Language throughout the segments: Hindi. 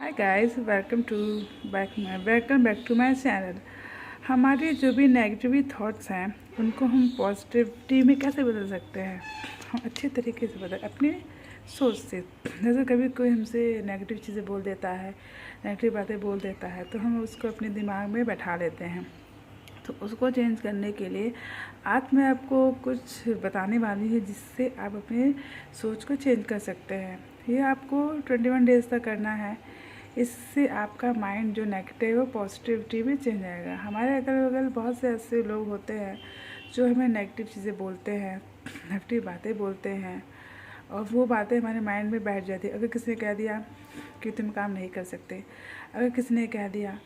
Hi guys, welcome back to my channel. हमारे जो भी नेगेटिव थॉट्स हैं उनको हम पॉजिटिविटी में कैसे बदल सकते हैं। हम अच्छे तरीके से बदल अपने सोच से। जैसे कभी कोई हमसे नेगेटिव चीज़ें बोल देता है, नेगेटिव बातें बोल देता है, तो हम उसको अपने दिमाग में बैठा लेते हैं। तो उसको चेंज करने के लिए आज मैं आपको कुछ बताने वाली हूँ जिससे आप अपने सोच को चेंज कर सकते हैं। ये आपको 21 डेज़ तक करना है। इससे आपका माइंड जो नेगेटिव है पॉजिटिविटी में चेंज आएगा। हमारे अगल बगल बहुत से ऐसे लोग होते हैं जो हमें नेगेटिव चीज़ें बोलते हैं, नेगेटिव बातें बोलते हैं, और वो बातें हमारे माइंड में बैठ जाती है। अगर किसी ने कह दिया कि तुम काम नहीं कर सकते, अगर किसी ने कह दिया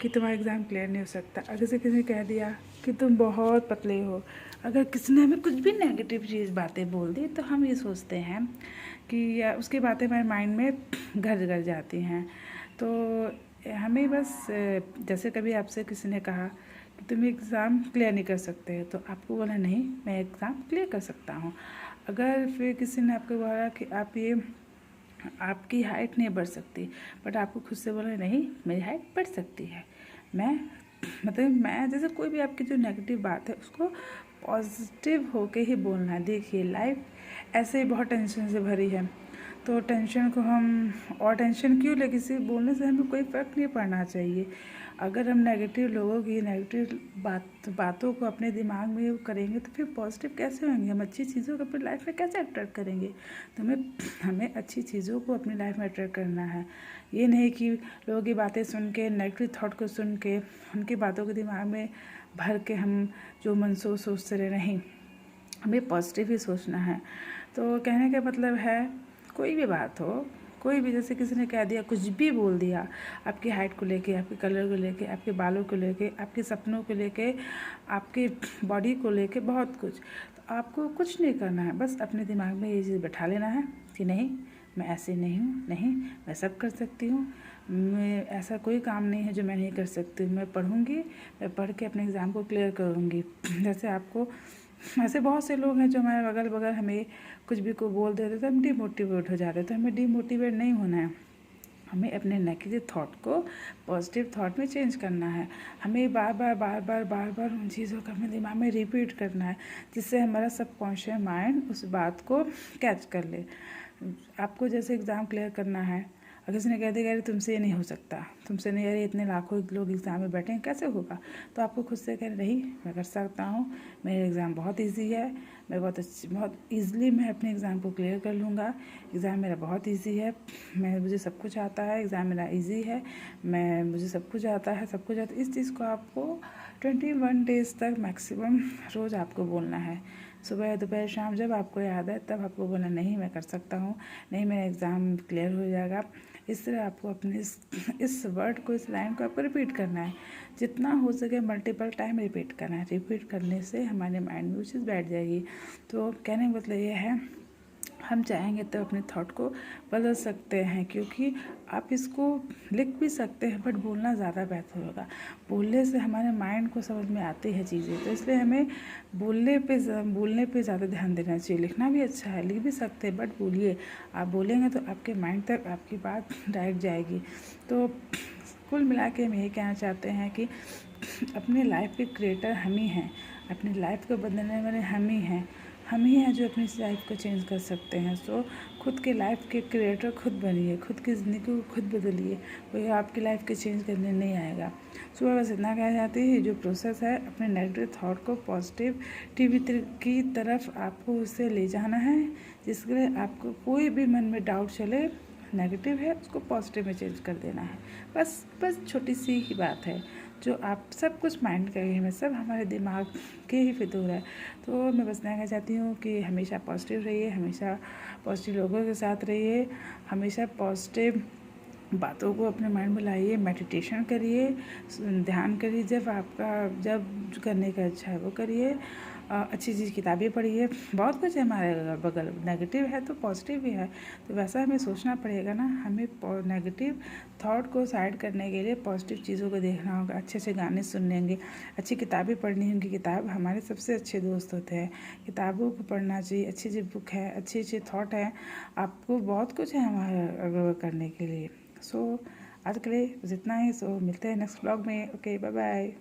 कि तुम्हारा एग्ज़ाम क्लियर नहीं हो सकता, अगर किसी ने कह दिया कि तुम बहुत पतले हो, अगर किसी ने हमें कुछ भी नेगेटिव चीज़ बातें बोल दी, तो हम ये सोचते हैं कि या उसकी बातें हमारे माइंड में घर जाती हैं। तो हमें बस जैसे कभी आपसे किसी ने कहा कि तुम एग्ज़ाम क्लियर नहीं कर सकते, तो आपको बोला नहीं, मैं एग्ज़ाम क्लियर कर सकता हूँ। अगर फिर किसी ने आपको बोला कि आपकी हाइट नहीं बढ़ सकती, बट आपको खुद से बोला नहीं, मेरी हाइट बढ़ सकती है। मैं जैसे कोई भी आपकी जो नेगेटिव बात है उसको पॉजिटिव होके ही बोलना है। देखिए, लाइफ ऐसे ही बहुत टेंशन से भरी है, तो टेंशन को हम और टेंशन क्यों ले, किसी बोलने से हमें कोई फ़र्क नहीं पड़ना चाहिए। अगर हम नेगेटिव लोगों की नेगेटिव बातों को अपने दिमाग में करेंगे तो फिर पॉजिटिव कैसे होंगे, हम अच्छी चीज़ों को अपनी लाइफ में कैसे अट्रैक्ट करेंगे। तो हमें अच्छी चीज़ों को अपनी लाइफ में अट्रैक्ट करना है। ये नहीं कि लोगों की बातें सुन के, नेगेटिव थॉट को सुन के, उनकी बातों को दिमाग में भर के हम जो मन सोचते रहे। नहीं, हमें पॉजिटिव ही सोचना है। तो कहने का मतलब है, कोई भी बात हो, कोई भी, जैसे किसी ने कह दिया, कुछ भी बोल दिया, आपकी हाइट को लेके, आपके कलर को लेके, आपके बालों को लेके, आपके सपनों को लेके, आपके बॉडी को लेके, बहुत कुछ, तो आपको कुछ नहीं करना है। बस अपने दिमाग में ये चीज़ बैठा लेना है कि नहीं, मैं ऐसे नहीं हूँ, नहीं, मैं सब कर सकती हूँ, मैं ऐसा कोई काम नहीं है जो मैं नहीं कर सकती। मैं पढ़ूँगी, मैं पढ़ के अपने एग्ज़ाम को क्लियर करूँगी। जैसे आपको ऐसे बहुत से लोग हैं जो हमारे अगल बगल हमें कुछ भी को बोल देते तो हम डिमोटिवेट हो जाते, तो हमें डिमोटिवेट नहीं होना है। हमें अपने नेगेटिव थॉट को पॉजिटिव थॉट में चेंज करना है। हमें बार बार उन चीज़ों को अपने दिमाग में रिपीट करना है, जिससे हमारा सबकॉन्शियस माइंड उस बात को कैच कर ले। आपको जैसे एग्ज़ाम क्लियर करना है, अगर किसी ने कह दिया अरे तुमसे ये नहीं हो सकता, तुमसे नहीं, अरे इतने लाखों लोग एग्ज़ाम में बैठे हैं, कैसे होगा, तो आपको खुद से कह नहीं, मैं कर सकता हूँ, मेरा एग्ज़ाम बहुत ईजी है, मैं बहुत ईज़िली मैं अपने एग्ज़ाम को क्लियर कर लूँगा, एग्ज़ाम मेरा बहुत ईजी है, मुझे सब कुछ आता है, एग्ज़ाम मेरा ईजी है, मुझे सब कुछ आता है, सब कुछ आता है। इस चीज़ को आपको 21 डेज़ तक मैक्सिमम रोज़ आपको बोलना है। सुबह दोपहर शाम जब आपको याद है तब आपको बोलना, नहीं मैं कर सकता हूँ, नहीं मेरा एग्ज़ाम क्लियर हो जाएगा। इस तरह आपको अपने इस वर्ड को, इस लाइन को आपको रिपीट करना है। जितना हो सके मल्टीपल टाइम रिपीट करना है। रिपीट करने से हमारे माइंड में वो चीज़ बैठ जाएगी। तो कहने का मतलब ये है, हम चाहेंगे तो अपने थॉट को बदल सकते हैं, क्योंकि आप इसको लिख भी सकते हैं, बट बोलना ज़्यादा बेहतर होगा। बोलने से हमारे माइंड को समझ में आती है चीज़ें, तो इसलिए हमें बोलने पे ज़्यादा ध्यान देना चाहिए। लिखना भी अच्छा है, लिख भी सकते हैं, बट बोलिए। आप बोलेंगे तो आपके माइंड तक आपकी बात डायरेक्ट जाएगी। तो कुल मिला के हम यही कहना चाहते हैं कि अपने लाइफ के क्रिएटर हम ही हैं, अपनी लाइफ को बदलने वाले हम ही हैं जो अपनी लाइफ को चेंज कर सकते हैं। सो खुद के लाइफ के क्रिएटर खुद बनिए, खुद की ज़िंदगी को खुद बदलिए, कोई आपकी लाइफ के चेंज करने नहीं आएगा। सो बस इतना कह जाती है, जो प्रोसेस है अपने नेगेटिव थॉट को पॉजिटिविटी की तरफ आपको उससे ले जाना है, जिसके लिए आपको कोई भी मन में डाउट चले, नेगेटिव है उसको पॉजिटिव में चेंज कर देना है। बस छोटी सी ही बात है, जो आप सब कुछ माइंड का गेम है, सब हमारे दिमाग के ही फितूर है। तो मैं बस कहना चाहती हूँ कि हमेशा पॉजिटिव रहिए, हमेशा पॉजिटिव लोगों के साथ रहिए, हमेशा पॉजिटिव बातों को अपने माइंड में लाइए, मेडिटेशन करिए, ध्यान करिए, जब करने का इच्छा है वो करिए, अच्छी चीज़ किताबें पढ़िए। बहुत कुछ है हमारे अगल बगल, नेगेटिव है तो पॉजिटिव भी है, तो वैसा हमें सोचना पड़ेगा ना। हमें नेगेटिव थॉट को साइड करने के लिए पॉजिटिव चीज़ों को देखना होगा, अच्छे अच्छे गाने सुनेंगे, अच्छी किताबें पढ़नी होंगी। किताब हमारे सबसे अच्छे दोस्त होते हैं, किताबों को पढ़ना चाहिए। अच्छी अच्छी बुक है, अच्छे अच्छे थॉट हैं, आपको बहुत कुछ है हमारे अगल करने के लिए। सो आज के लिए जितना ही, सो मिलते हैं नेक्स्ट ब्लॉग में। Okay, bye bye.